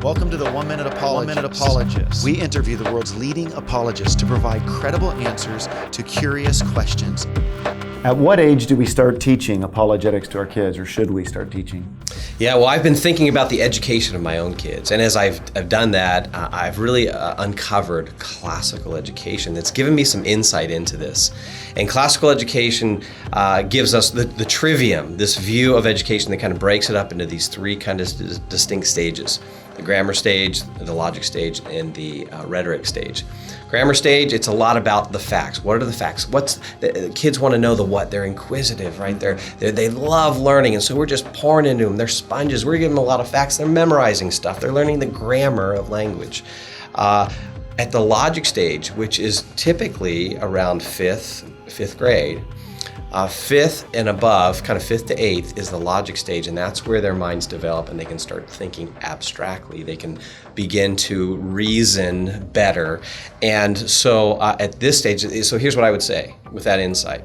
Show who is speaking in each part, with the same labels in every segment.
Speaker 1: Welcome to the 1 Minute Apologist. We interview the world's leading apologists to provide credible answers to curious questions.
Speaker 2: At what age do we start teaching apologetics to our kids, or should we start teaching?
Speaker 3: Yeah, well, I've been thinking about the education of my own kids, and as I've done that, I've really uncovered classical education that's given me some insight into this. And classical education gives us the trivium, this view of education that kind of breaks it up into these three kind of distinct stages: the grammar stage, the logic stage, and the rhetoric stage. Grammar stage, it's a lot about the facts. What are the facts? The kids want to know the what. They're inquisitive, right? They love learning, and so we're just pouring into them. They're sponges. We're giving them a lot of facts. They're memorizing stuff. They're learning the grammar of language. At the logic stage, which is typically around fifth grade, fifth and above, kind of fifth to eighth, is the logic stage, and that's where their minds develop and they can start thinking abstractly. They can begin to reason better. And so at this stage, so here's what I would say with that insight,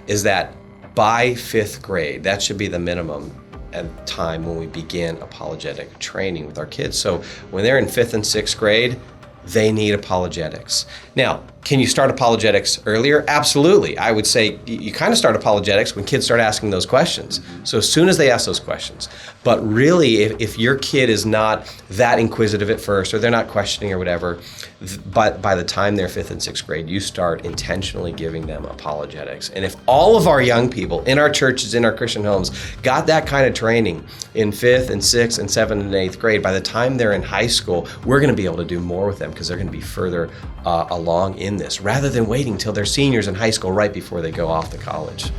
Speaker 3: is that by fifth grade, that should be the minimum at time when we begin apologetic training with our kids. So when they're in fifth and sixth grade, they need apologetics. Now, can you start apologetics earlier? Absolutely. I would say you kind of start apologetics when kids start asking those questions. So as soon as they ask those questions. But really, if your kid is not that inquisitive at first, or they're not questioning or whatever, but by the time they're fifth and sixth grade, you start intentionally giving them apologetics. And if all of our young people in our churches, in our Christian homes, got that kind of training in fifth and sixth and seventh and eighth grade, by the time they're in high school, we're going to be able to do more with them because they're going to be further along in this, rather than waiting till they're seniors in high school right before they go off to college.